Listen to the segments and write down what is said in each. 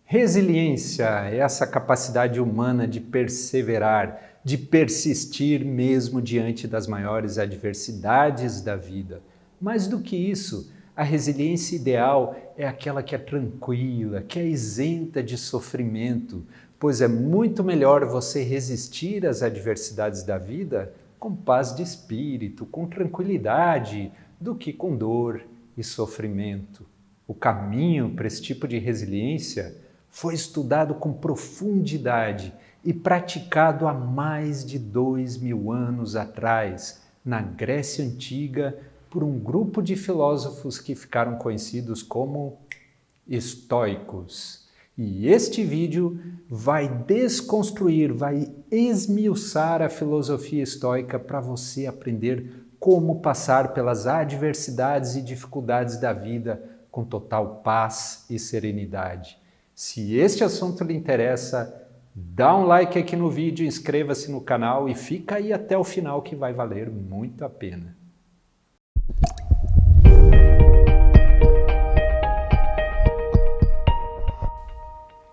Resiliência é essa capacidade humana de perseverar, de persistir mesmo diante das maiores adversidades da vida. Mais do que isso, a resiliência ideal é aquela que é tranquila, que é isenta de sofrimento, pois é muito melhor você resistir às adversidades da vida com paz de espírito, com tranquilidade, do que com dor e sofrimento. O caminho para esse tipo de resiliência foi estudado com profundidade e praticado há mais de 2000 anos atrás, na Grécia Antiga, por um grupo de filósofos que ficaram conhecidos como estoicos. E este vídeo vai desconstruir, vai esmiuçar a filosofia estoica para você aprender como passar pelas adversidades e dificuldades da vida com total paz e serenidade. Se este assunto lhe interessa, dá um like aqui no vídeo, inscreva-se no canal e fica aí até o final que vai valer muito a pena.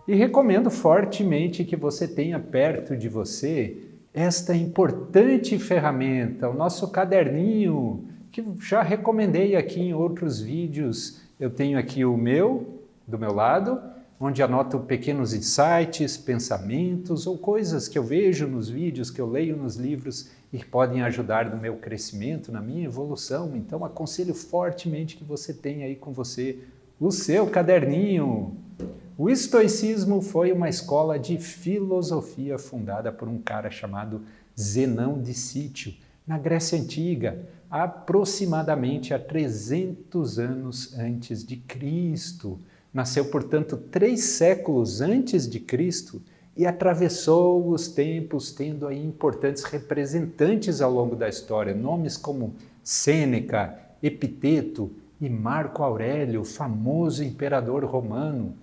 E recomendo fortemente que você tenha perto de você esta importante ferramenta, o nosso caderninho, que já recomendei aqui em outros vídeos. Eu tenho aqui o meu, do meu lado, onde anoto pequenos insights, pensamentos ou coisas que eu vejo nos vídeos, que eu leio nos livros e que podem ajudar no meu crescimento, na minha evolução. Então, aconselho fortemente que você tenha aí com você o seu caderninho. O estoicismo foi uma escola de filosofia fundada por um cara chamado Zenão de Cítio, na Grécia Antiga, aproximadamente há 300 anos antes de Cristo. Nasceu, portanto, 3 séculos antes de Cristo e atravessou os tempos, tendo aí importantes representantes ao longo da história, nomes como Sêneca, Epiteto e Marco Aurélio, o famoso imperador romano.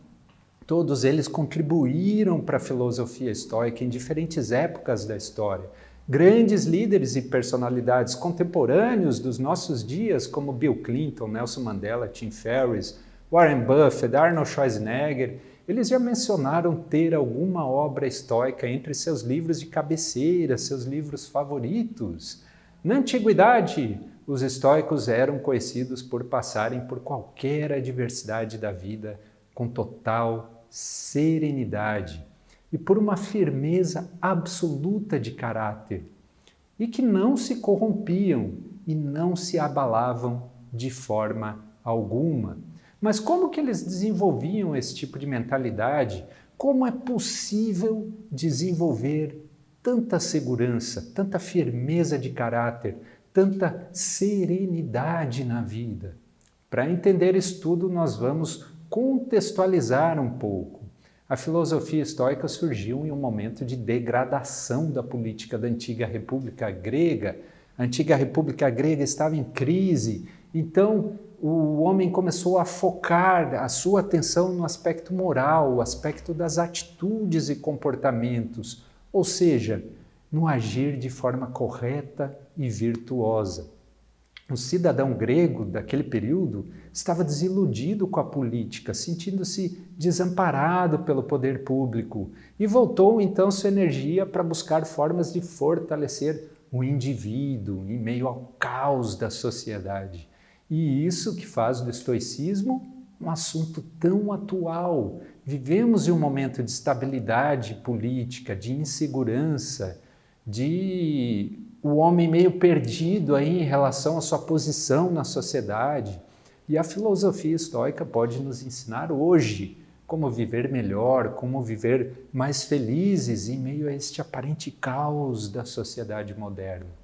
Todos eles contribuíram para a filosofia estoica em diferentes épocas da história. Grandes líderes e personalidades contemporâneos dos nossos dias, como Bill Clinton, Nelson Mandela, Tim Ferriss, Warren Buffett, Arnold Schwarzenegger, eles já mencionaram ter alguma obra estoica entre seus livros de cabeceira, seus livros favoritos. Na antiguidade, os estoicos eram conhecidos por passarem por qualquer adversidade da vida com total serenidade e por uma firmeza absoluta de caráter, e que não se corrompiam e não se abalavam de forma alguma. Mas como que eles desenvolviam esse tipo de mentalidade? Como é possível desenvolver tanta segurança, tanta firmeza de caráter, tanta serenidade na vida? Para entender isso tudo, nós vamos contextualizar um pouco. A filosofia estoica surgiu em um momento de degradação da política da antiga República Grega. A antiga República Grega estava em crise, então o homem começou a focar a sua atenção no aspecto moral, o aspecto das atitudes e comportamentos, ou seja, no agir de forma correta e virtuosa. O cidadão grego daquele período estava desiludido com a política, sentindo-se desamparado pelo poder público e voltou então sua energia para buscar formas de fortalecer o indivíduo em meio ao caos da sociedade. E isso que faz do estoicismo um assunto tão atual. Vivemos em um momento de estabilidade política, de insegurança, de o homem meio perdido aí em relação à sua posição na sociedade. E a filosofia estoica pode nos ensinar hoje como viver melhor, como viver mais felizes em meio a este aparente caos da sociedade moderna.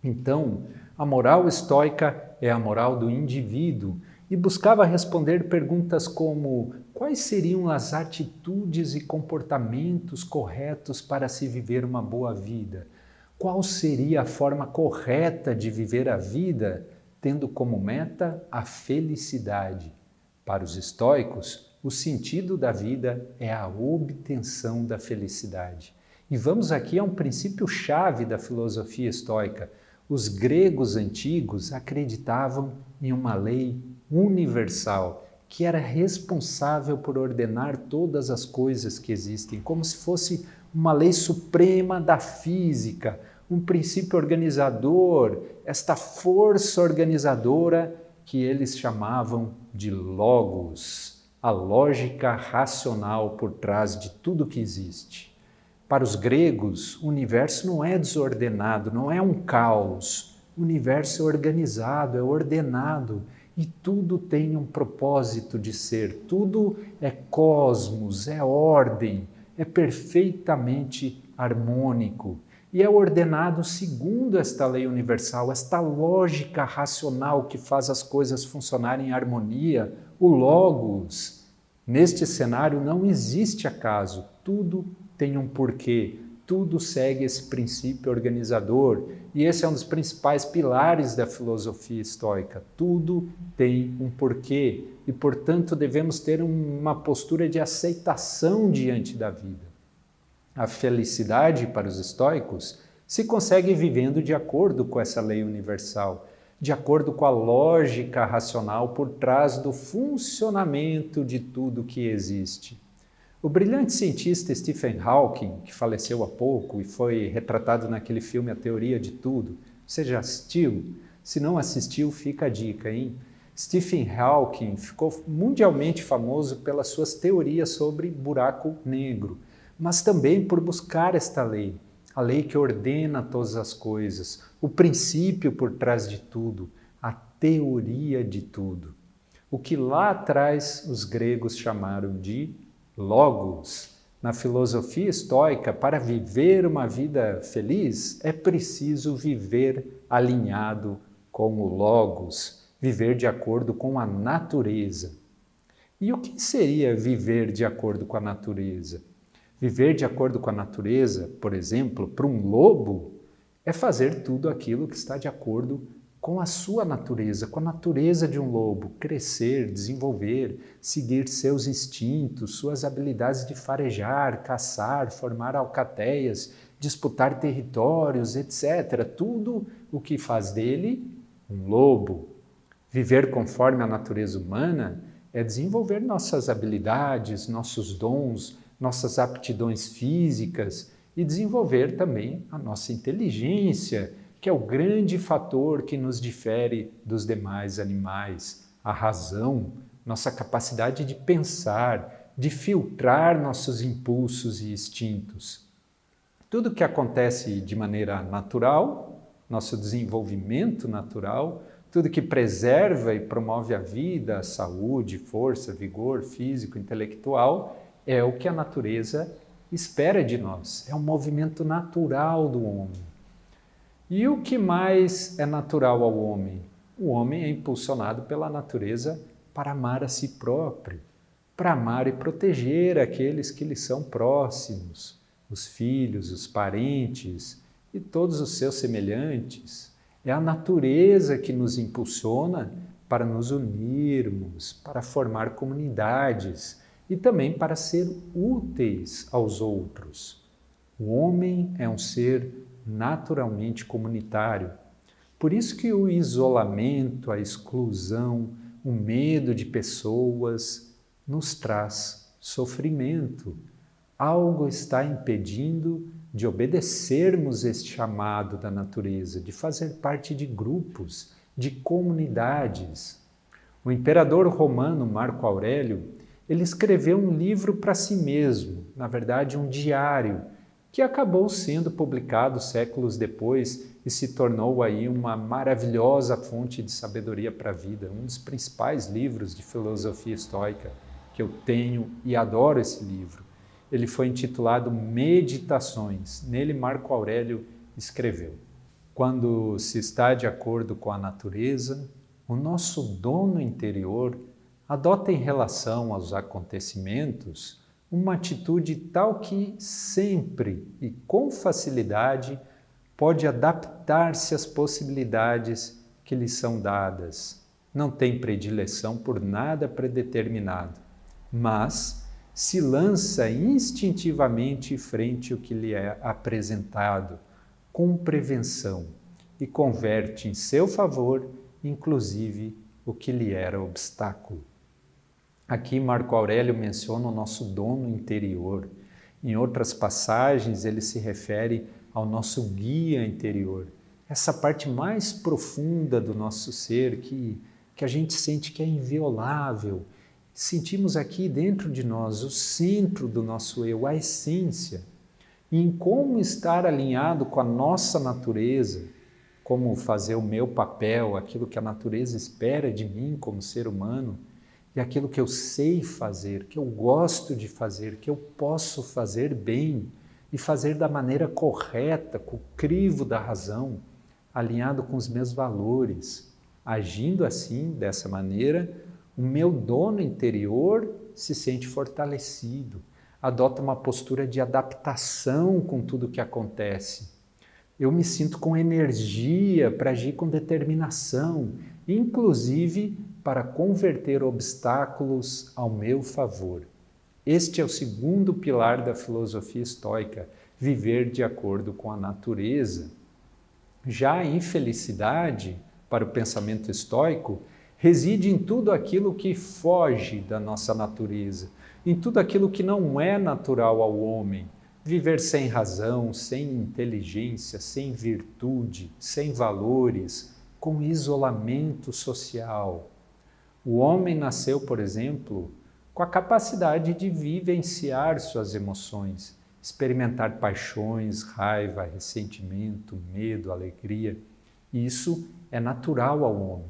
Então, a moral estoica é a moral do indivíduo e buscava responder perguntas como: quais seriam as atitudes e comportamentos corretos para se viver uma boa vida? Qual seria a forma correta de viver a vida, tendo como meta a felicidade? Para os estoicos, o sentido da vida é a obtenção da felicidade. E vamos aqui a um princípio-chave da filosofia estoica. Os gregos antigos acreditavam em uma lei universal, que era responsável por ordenar todas as coisas que existem, como se fosse uma lei suprema da física, um princípio organizador, esta força organizadora que eles chamavam de logos, a lógica racional por trás de tudo que existe. Para os gregos, o universo não é desordenado, não é um caos. O universo é organizado, é ordenado e tudo tem um propósito de ser. Tudo é cosmos, é ordem, é perfeitamente harmônico. E é ordenado segundo esta lei universal, esta lógica racional que faz as coisas funcionarem em harmonia, o logos. Neste cenário não existe acaso, tudo tem um porquê, tudo segue esse princípio organizador. E esse é um dos principais pilares da filosofia estoica. Tudo tem um porquê e, portanto, devemos ter uma postura de aceitação diante da vida. A felicidade para os estoicos se consegue vivendo de acordo com essa lei universal, de acordo com a lógica racional por trás do funcionamento de tudo que existe. O brilhante cientista Stephen Hawking, que faleceu há pouco e foi retratado naquele filme A Teoria de Tudo, você já assistiu? Se não assistiu, fica a dica, hein? Stephen Hawking ficou mundialmente famoso pelas suas teorias sobre buraco negro, mas também por buscar esta lei, a lei que ordena todas as coisas, o princípio por trás de tudo, a teoria de tudo. O que lá atrás os gregos chamaram de logos. Na filosofia estoica, para viver uma vida feliz, é preciso viver alinhado com o logos, viver de acordo com a natureza. E o que seria viver de acordo com a natureza? Viver de acordo com a natureza, por exemplo, para um lobo, é fazer tudo aquilo que está de acordo com a sua natureza, com a natureza de um lobo, crescer, desenvolver, seguir seus instintos, suas habilidades de farejar, caçar, formar alcateias, disputar territórios, etc. Tudo o que faz dele um lobo. Viver conforme a natureza humana é desenvolver nossas habilidades, nossos dons, nossas aptidões físicas e desenvolver também a nossa inteligência, que é o grande fator que nos difere dos demais animais. A razão, nossa capacidade de pensar, de filtrar nossos impulsos e instintos. Tudo que acontece de maneira natural, nosso desenvolvimento natural, tudo que preserva e promove a vida, a saúde, força, vigor físico, intelectual, é o que a natureza espera de nós. É um movimento natural do homem. E o que mais é natural ao homem? O homem é impulsionado pela natureza para amar a si próprio, para amar e proteger aqueles que lhe são próximos, os filhos, os parentes e todos os seus semelhantes. É a natureza que nos impulsiona para nos unirmos, para formar comunidades e também para ser úteis aos outros. O homem é um ser naturalmente comunitário. Por isso que o isolamento, a exclusão, o medo de pessoas nos traz sofrimento. Algo está impedindo de obedecermos este chamado da natureza, de fazer parte de grupos, de comunidades. O imperador romano Marco Aurélio, ele escreveu um livro para si mesmo, na verdade um diário, que acabou sendo publicado séculos depois e se tornou aí uma maravilhosa fonte de sabedoria para a vida, um dos principais livros de filosofia estoica que eu tenho e adoro esse livro. Ele foi intitulado Meditações. Nele, Marco Aurélio escreveu: quando se está de acordo com a natureza, o nosso dono interior adota em relação aos acontecimentos uma atitude tal que sempre e com facilidade pode adaptar-se às possibilidades que lhe são dadas. Não tem predileção por nada predeterminado, mas se lança instintivamente frente ao que lhe é apresentado, com prevenção, e converte em seu favor, inclusive, o que lhe era obstáculo. Aqui Marco Aurélio menciona o nosso dono interior. Em outras passagens ele se refere ao nosso guia interior. Essa parte mais profunda do nosso ser que a gente sente que é inviolável. Sentimos aqui dentro de nós o centro do nosso eu, a essência. E em como estar alinhado com a nossa natureza, como fazer o meu papel, aquilo que a natureza espera de mim como ser humano, e aquilo que eu sei fazer, que eu gosto de fazer, que eu posso fazer bem e fazer da maneira correta, com o crivo da razão, alinhado com os meus valores. Agindo assim, dessa maneira, o meu dono interior se sente fortalecido, adota uma postura de adaptação com tudo o que acontece. Eu me sinto com energia para agir com determinação, inclusive para converter obstáculos ao meu favor. Este é o segundo pilar da filosofia estoica, viver de acordo com a natureza. Já a infelicidade, para o pensamento estoico, reside em tudo aquilo que foge da nossa natureza, em tudo aquilo que não é natural ao homem. Viver sem razão, sem inteligência, sem virtude, sem valores, com isolamento social. O homem nasceu, por exemplo, com a capacidade de vivenciar suas emoções, experimentar paixões, raiva, ressentimento, medo, alegria. Isso é natural ao homem.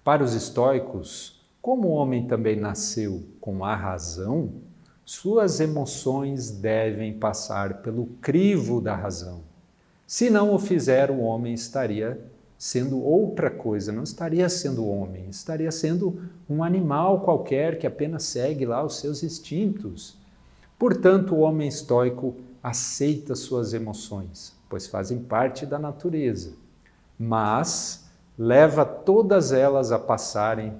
Para os estoicos, como o homem também nasceu com a razão, suas emoções devem passar pelo crivo da razão. Se não o fizer, o homem estaria sendo outra coisa, não estaria sendo homem, estaria sendo um animal qualquer que apenas segue lá os seus instintos. Portanto, o homem estoico aceita suas emoções, pois fazem parte da natureza, mas leva todas elas a passarem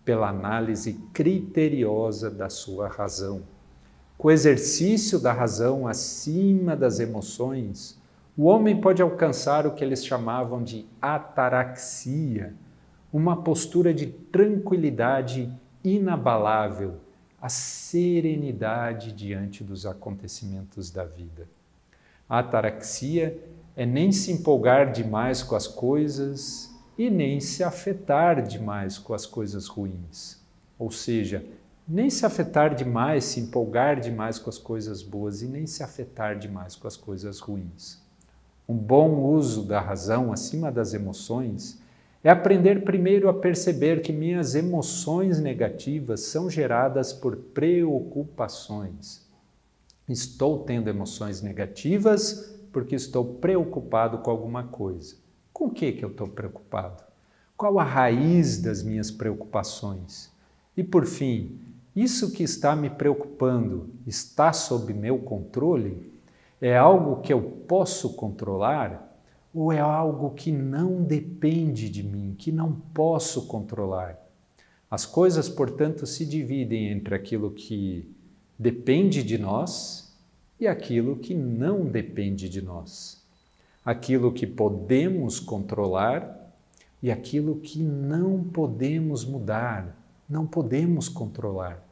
pela análise criteriosa da sua razão. Com o exercício da razão acima das emoções, o homem pode alcançar o que eles chamavam de ataraxia, uma postura de tranquilidade inabalável, a serenidade diante dos acontecimentos da vida. A ataraxia é nem se empolgar demais com as coisas e nem se afetar demais com as coisas ruins. Ou seja, nem se afetar demais, se empolgar demais com as coisas boas e nem se afetar demais com as coisas ruins. Um bom uso da razão acima das emoções é aprender primeiro a perceber que minhas emoções negativas são geradas por preocupações. Estou tendo emoções negativas porque estou preocupado com alguma coisa. Com o que eu estou preocupado? Qual a raiz das minhas preocupações? E por fim, isso que está me preocupando está sob meu controle? É algo que eu posso controlar? Ou é algo que não depende de mim, que não posso controlar? As coisas, portanto, se dividem entre aquilo que depende de nós e aquilo que não depende de nós. Aquilo que podemos controlar e aquilo que não podemos mudar, não podemos controlar.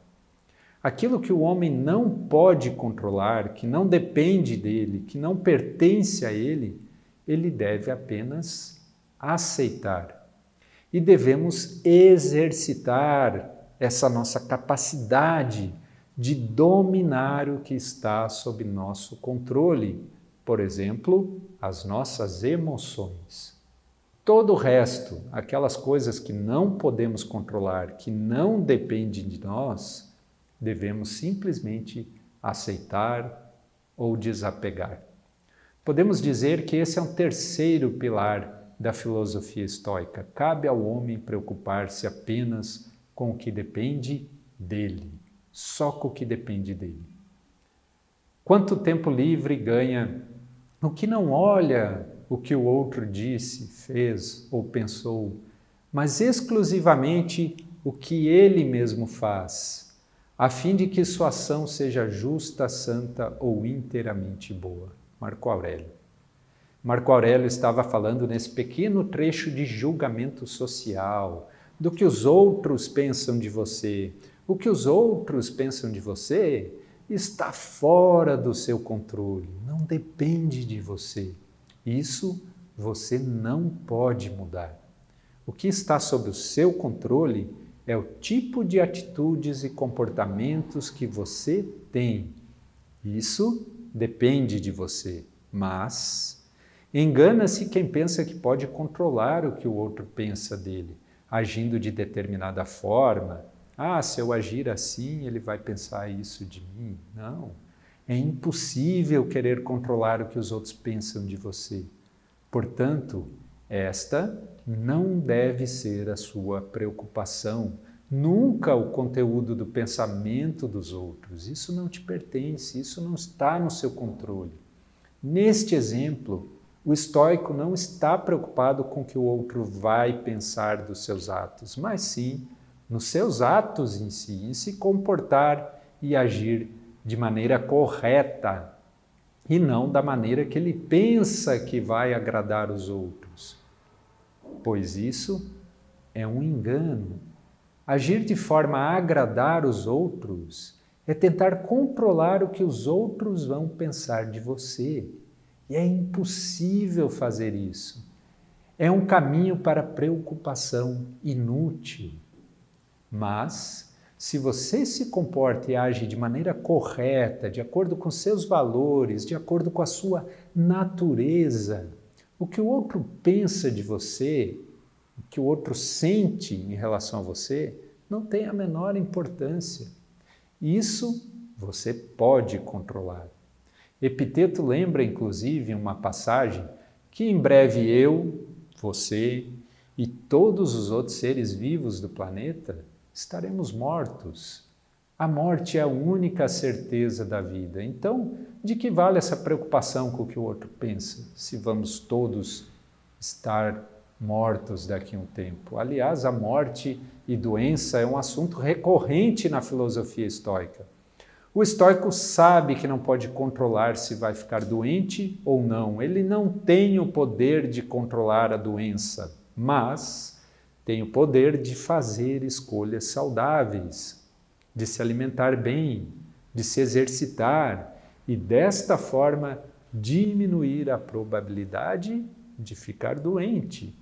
Aquilo que o homem não pode controlar, que não depende dele, que não pertence a ele, ele deve apenas aceitar. E devemos exercitar essa nossa capacidade de dominar o que está sob nosso controle, por exemplo, as nossas emoções. Todo o resto, aquelas coisas que não podemos controlar, que não dependem de nós, devemos simplesmente aceitar ou desapegar. Podemos dizer que esse é um terceiro pilar da filosofia estoica. Cabe ao homem preocupar-se apenas com o que depende dele, só com o que depende dele. Quanto tempo livre ganha o que não olha o que o outro disse, fez ou pensou, mas exclusivamente o que ele mesmo faz, a fim de que sua ação seja justa, santa ou inteiramente boa. Marco Aurélio. Marco Aurélio estava falando nesse pequeno trecho de julgamento social, do que os outros pensam de você, O que os outros pensam de você está fora do seu controle, não depende de você. Isso você não pode mudar. O que está sob o seu controle é o tipo de atitudes e comportamentos que você tem. Isso depende de você, mas engana-se quem pensa que pode controlar o que o outro pensa dele, agindo de determinada forma. Ah, se eu agir assim, ele vai pensar isso de mim. Não, é impossível querer controlar o que os outros pensam de você. Portanto, esta não deve ser a sua preocupação, nunca o conteúdo do pensamento dos outros. Isso não te pertence, isso não está no seu controle. Neste exemplo, o estoico não está preocupado com o que o outro vai pensar dos seus atos, mas sim nos seus atos em si, em se comportar e agir de maneira correta, e não da maneira que ele pensa que vai agradar os outros. Pois isso é um engano. Agir de forma a agradar os outros é tentar controlar o que os outros vão pensar de você. E é impossível fazer isso. É um caminho para preocupação inútil. Mas, se você se comporta e age de maneira correta, de acordo com seus valores, de acordo com a sua natureza, o que o outro pensa de você, o que o outro sente em relação a você, não tem a menor importância. Isso você pode controlar. Epiteto lembra, inclusive, em uma passagem que em breve eu, você e todos os outros seres vivos do planeta estaremos mortos. A morte é a única certeza da vida. Então, de que vale essa preocupação com o que o outro pensa, se vamos todos estar mortos daqui a um tempo? Aliás, a morte e doença é um assunto recorrente na filosofia estoica. O estoico sabe que não pode controlar se vai ficar doente ou não. Ele não tem o poder de controlar a doença, mas tem o poder de fazer escolhas saudáveis, de se alimentar bem, de se exercitar e, desta forma, diminuir a probabilidade de ficar doente.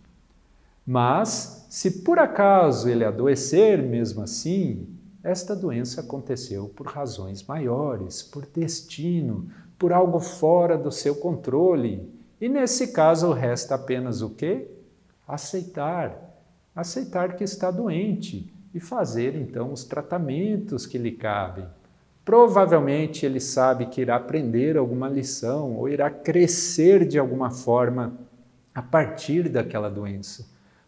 Mas, se por acaso ele adoecer mesmo assim, esta doença aconteceu por razões maiores, por destino, por algo fora do seu controle. E nesse caso resta apenas o quê? Aceitar. Aceitar que está doente e fazer então os tratamentos que lhe cabem. Provavelmente ele sabe que irá aprender alguma lição ou irá crescer de alguma forma a partir daquela doença,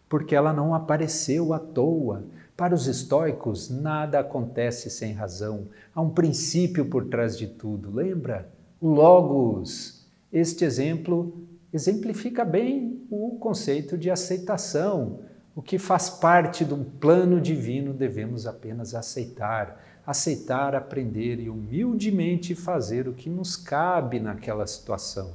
porque ela não apareceu à toa. Para os estoicos, nada acontece sem razão. Há um princípio por trás de tudo. Lembra? O logos. Este exemplo exemplifica bem o conceito de aceitação. O que faz parte de um plano divino devemos apenas aceitar. Aceitar, aprender e humildemente fazer o que nos cabe naquela situação.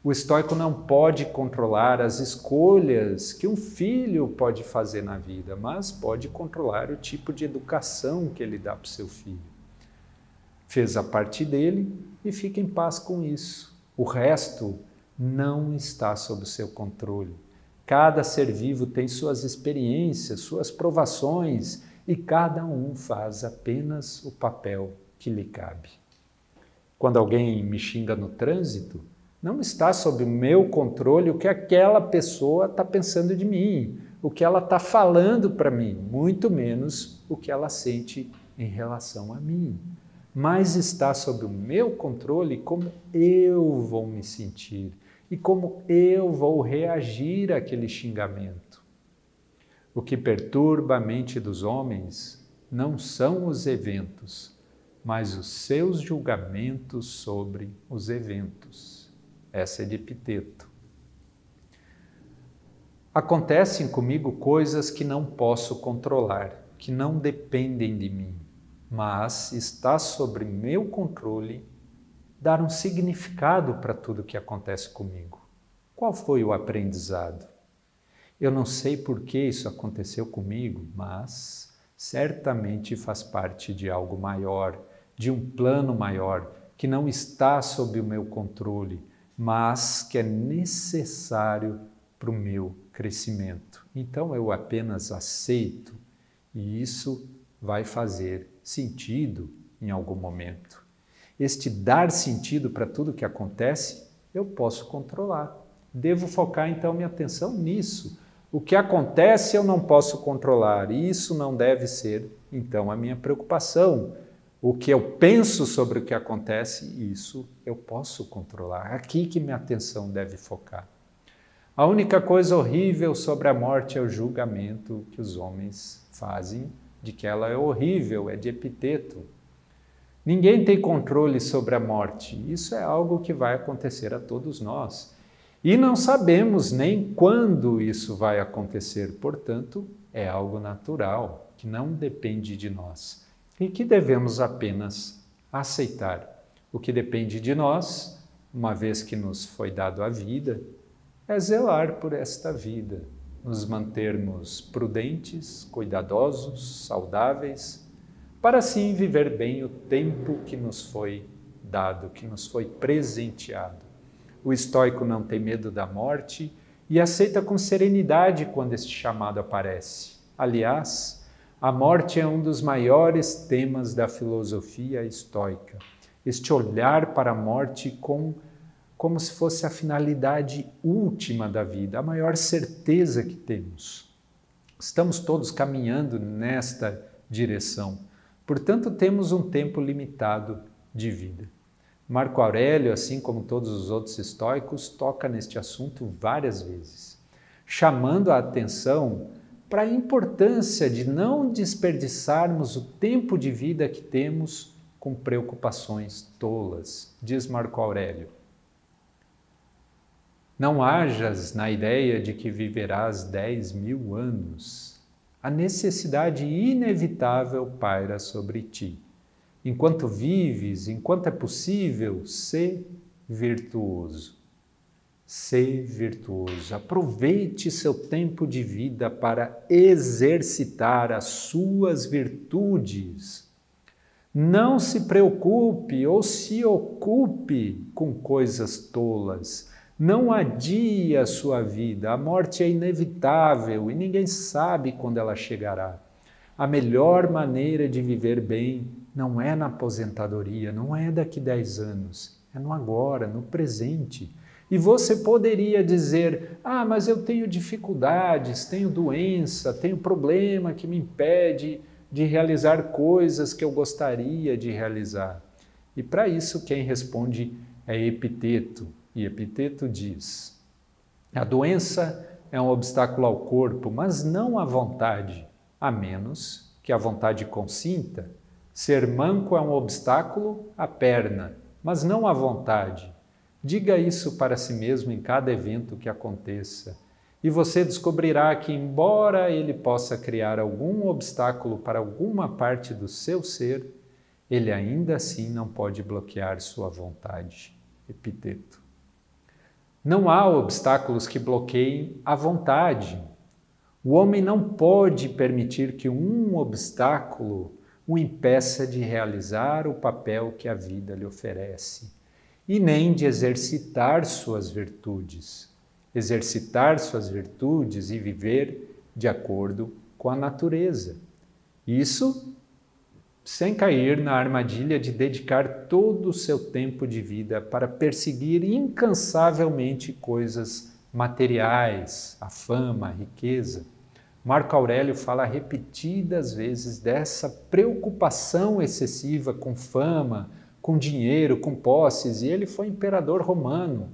O estoico não pode controlar as escolhas que um filho pode fazer na vida, mas pode controlar o tipo de educação que ele dá para o seu filho. Fez a parte dele e fica em paz com isso. O resto não está sob o seu controle. Cada ser vivo tem suas experiências, suas provações, e cada um faz apenas o papel que lhe cabe. Quando alguém me xinga no trânsito, não está sob o meu controle o que aquela pessoa está pensando de mim, o que ela está falando para mim, muito menos o que ela sente em relação a mim. Mas está sob o meu controle como eu vou me sentir e como eu vou reagir àquele xingamento. O que perturba a mente dos homens não são os eventos, mas os seus julgamentos sobre os eventos. Essa é de Epiteto. Acontecem comigo coisas que não posso controlar, que não dependem de mim, mas está sobre meu controle dar um significado para tudo que acontece comigo. Qual foi o aprendizado? Eu não sei por que isso aconteceu comigo, mas certamente faz parte de algo maior, de um plano maior, que não está sob o meu controle, mas que é necessário para o meu crescimento. Então eu apenas aceito e isso vai fazer sentido em algum momento. Este dar sentido para tudo que acontece, eu posso controlar. Devo focar então minha atenção nisso. O que acontece eu não posso controlar, e isso não deve ser então a minha preocupação. O que eu penso sobre o que acontece, isso eu posso controlar. Aqui que minha atenção deve focar. A única coisa horrível sobre a morte é o julgamento que os homens fazem de que ela é horrível, é de Epiteto. Ninguém tem controle sobre a morte. Isso é algo que vai acontecer a todos nós. E não sabemos nem quando isso vai acontecer. Portanto, é algo natural, que não depende de nós. E que devemos apenas aceitar. O que depende de nós, uma vez que nos foi dado a vida, é zelar por esta vida, nos mantermos prudentes, cuidadosos, saudáveis, para assim viver bem o tempo que nos foi dado, que nos foi presenteado. O estoico não tem medo da morte e aceita com serenidade quando este chamado aparece. Aliás, a morte é um dos maiores temas da filosofia estoica. Este olhar para a morte como se fosse a finalidade última da vida, a maior certeza que temos. Estamos todos caminhando nesta direção. Portanto, temos um tempo limitado de vida. Marco Aurélio, assim como todos os outros estoicos, toca neste assunto várias vezes, chamando a atenção para a importância de não desperdiçarmos o tempo de vida que temos com preocupações tolas, diz Marco Aurélio. Não hajas na ideia de que viverás 10.000 anos. A necessidade inevitável paira sobre ti. Enquanto vives, enquanto é possível, sê virtuoso. Sê virtuoso. Aproveite seu tempo de vida para exercitar as suas virtudes. Não se preocupe ou se ocupe com coisas tolas. Não adie a sua vida. A morte é inevitável e ninguém sabe quando ela chegará. A melhor maneira de viver bem não é na aposentadoria, não é daqui 10 anos, é no agora, no presente. E você poderia dizer, mas eu tenho dificuldades, tenho doença, tenho problema que me impede de realizar coisas que eu gostaria de realizar. E para isso quem responde é Epiteto. E Epiteto diz, a doença é um obstáculo ao corpo, mas não à vontade, a menos que a vontade consinta. Ser manco é um obstáculo à perna, mas não à vontade. Diga isso para si mesmo em cada evento que aconteça, e você descobrirá que, embora ele possa criar algum obstáculo para alguma parte do seu ser, ele ainda assim não pode bloquear sua vontade. Epiteto. Não há obstáculos que bloqueiem a vontade. O homem não pode permitir que um obstáculo o impeça de realizar o papel que a vida lhe oferece, e nem de exercitar suas virtudes. Exercitar suas virtudes e viver de acordo com a natureza. Isso sem cair na armadilha de dedicar todo o seu tempo de vida para perseguir incansavelmente coisas materiais, a fama, a riqueza. Marco Aurélio fala repetidas vezes dessa preocupação excessiva com fama, com dinheiro, com posses, e ele foi imperador romano.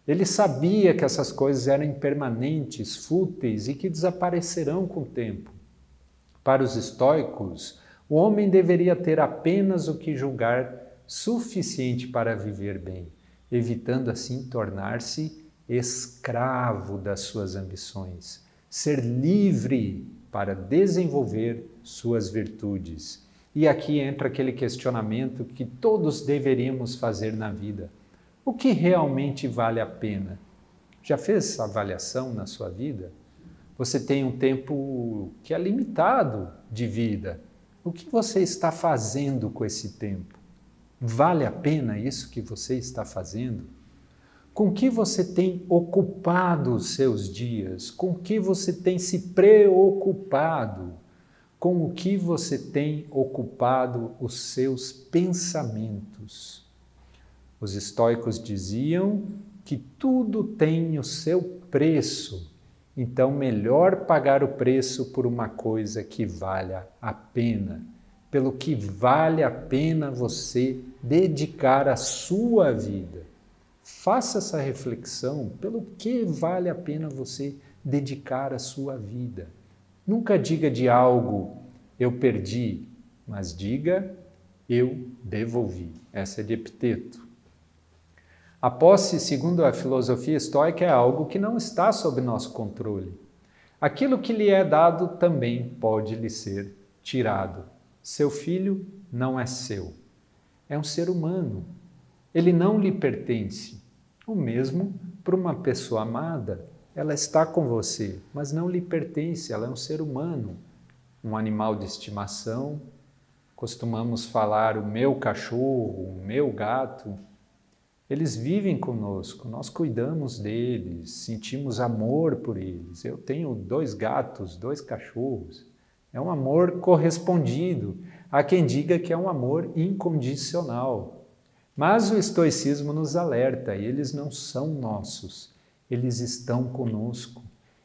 Ele sabia que essas coisas eram impermanentes, fúteis e que desaparecerão com o tempo. Para os estoicos, o homem deveria ter apenas o que julgar suficiente para viver bem, evitando assim tornar-se escravo das suas ambições, ser livre para desenvolver suas virtudes. E aqui entra aquele questionamento que todos deveríamos fazer na vida. O que realmente vale a pena? Já fez essa avaliação na sua vida? Você tem um tempo que é limitado de vida. O que você está fazendo com esse tempo? Vale a pena isso que você está fazendo? Com que você tem ocupado os seus dias? Com que você tem se preocupado? Com o que você tem ocupado os seus pensamentos? Os estoicos diziam que tudo tem o seu preço, então melhor pagar o preço por uma coisa que valha a pena, pelo que vale a pena você dedicar a sua vida. Faça essa reflexão, pelo que vale a pena você dedicar a sua vida. Nunca diga de algo, eu perdi, mas diga, eu devolvi. Essa é de Epiteto. A posse, segundo a filosofia estoica, é algo que não está sob nosso controle. Aquilo que lhe é dado também pode lhe ser tirado. Seu filho não é seu. É um ser humano. Ele não lhe pertence. O mesmo para uma pessoa amada. Ela está com você, mas não lhe pertence. Ela é um ser humano, um animal de estimação. Costumamos falar o meu cachorro, o meu gato. Eles vivem conosco, nós cuidamos deles, sentimos amor por eles. Eu tenho 2 gatos, 2 cachorros. É um amor correspondido. Há quem diga que é um amor incondicional. Mas o estoicismo nos alerta, eles não são nossos, eles estão conosco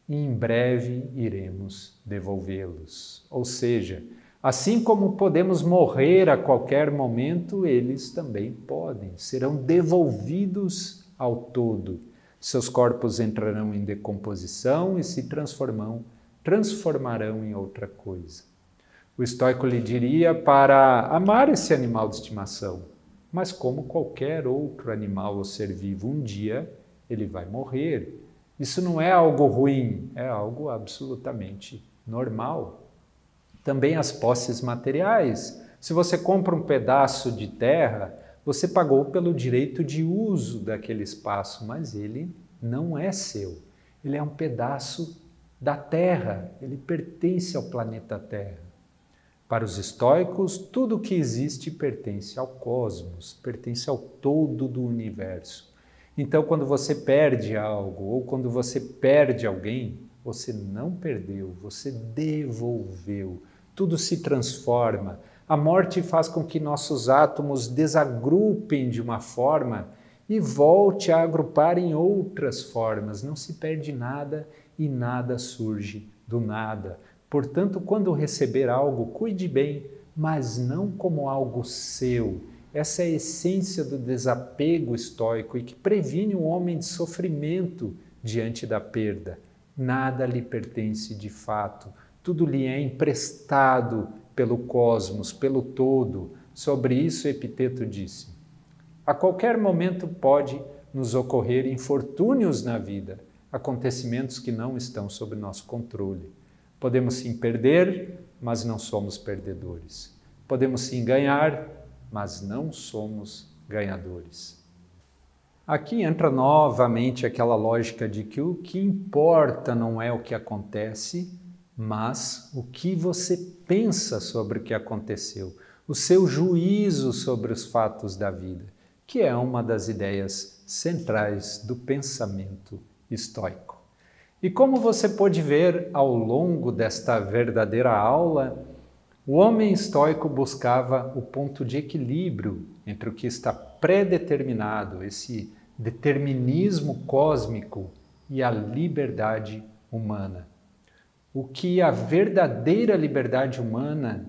e em breve iremos devolvê-los. Ou seja, assim como podemos morrer a qualquer momento, eles também podem, serão devolvidos ao todo. Seus corpos entrarão em decomposição e se transformarão em outra coisa. O estoico lhe diria para amar esse animal de estimação, mas como qualquer outro animal ou ser vivo, um dia ele vai morrer. Isso não é algo ruim, é algo absolutamente normal. Também as posses materiais. Se você compra um pedaço de terra, você pagou pelo direito de uso daquele espaço, mas ele não é seu. Ele é um pedaço da Terra, ele pertence ao planeta Terra. Para os estoicos, tudo o que existe pertence ao cosmos, pertence ao todo do universo. Então, quando você perde algo ou quando você perde alguém, você não perdeu, você devolveu. Tudo se transforma. A morte faz com que nossos átomos desagrupem de uma forma e volte a agrupar em outras formas. Não se perde nada e nada surge do nada. Portanto, quando receber algo, cuide bem, mas não como algo seu. Essa é a essência do desapego estoico e que previne o homem de sofrimento diante da perda. Nada lhe pertence de fato. Tudo lhe é emprestado pelo cosmos, pelo todo. Sobre isso, Epiteto disse: a qualquer momento pode nos ocorrer infortúnios na vida, acontecimentos que não estão sob nosso controle. Podemos sim perder, mas não somos perdedores. Podemos sim ganhar, mas não somos ganhadores. Aqui entra novamente aquela lógica de que o que importa não é o que acontece, mas o que você pensa sobre o que aconteceu, o seu juízo sobre os fatos da vida, que é uma das ideias centrais do pensamento estoico. E como você pode ver ao longo desta verdadeira aula, o homem estoico buscava o ponto de equilíbrio entre o que está predeterminado, esse determinismo cósmico, e a liberdade humana. O que a verdadeira liberdade humana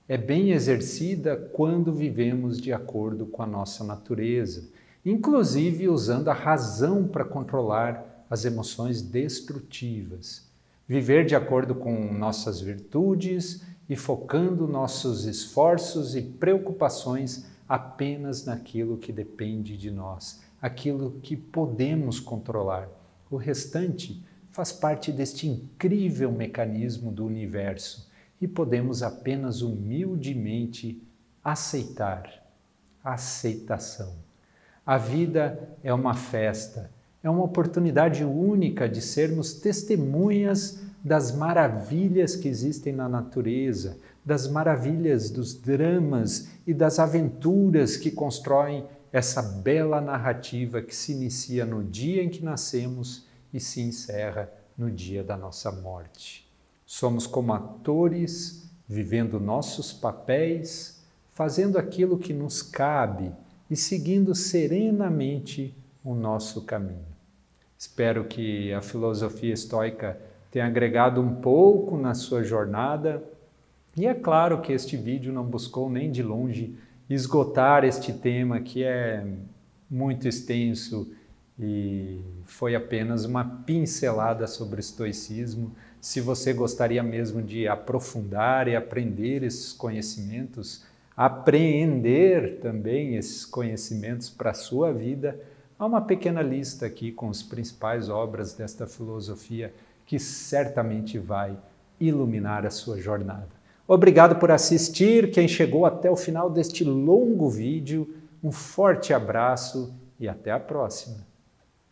é bem exercida quando vivemos de acordo com a nossa natureza, inclusive usando a razão para controlar as emoções destrutivas. Viver de acordo com nossas virtudes e focando nossos esforços e preocupações apenas naquilo que depende de nós, aquilo que podemos controlar. O restante faz parte deste incrível mecanismo do universo e podemos apenas humildemente aceitar. Aceitação. A vida é uma festa, é uma oportunidade única de sermos testemunhas das maravilhas que existem na natureza, das maravilhas dos dramas e das aventuras que constroem essa bela narrativa que se inicia no dia em que nascemos e se encerra no dia da nossa morte. Somos como atores, vivendo nossos papéis, fazendo aquilo que nos cabe e seguindo serenamente o nosso caminho. Espero que a filosofia estoica tenha agregado um pouco na sua jornada. E é claro que este vídeo não buscou nem de longe esgotar este tema que é muito extenso e foi apenas uma pincelada sobre o estoicismo. Se você gostaria mesmo de aprofundar e aprender esses conhecimentos, apreender também esses conhecimentos para a sua vida, há uma pequena lista aqui com as principais obras desta filosofia que certamente vai iluminar a sua jornada. Obrigado por assistir, quem chegou até o final deste longo vídeo, um forte abraço e até a próxima!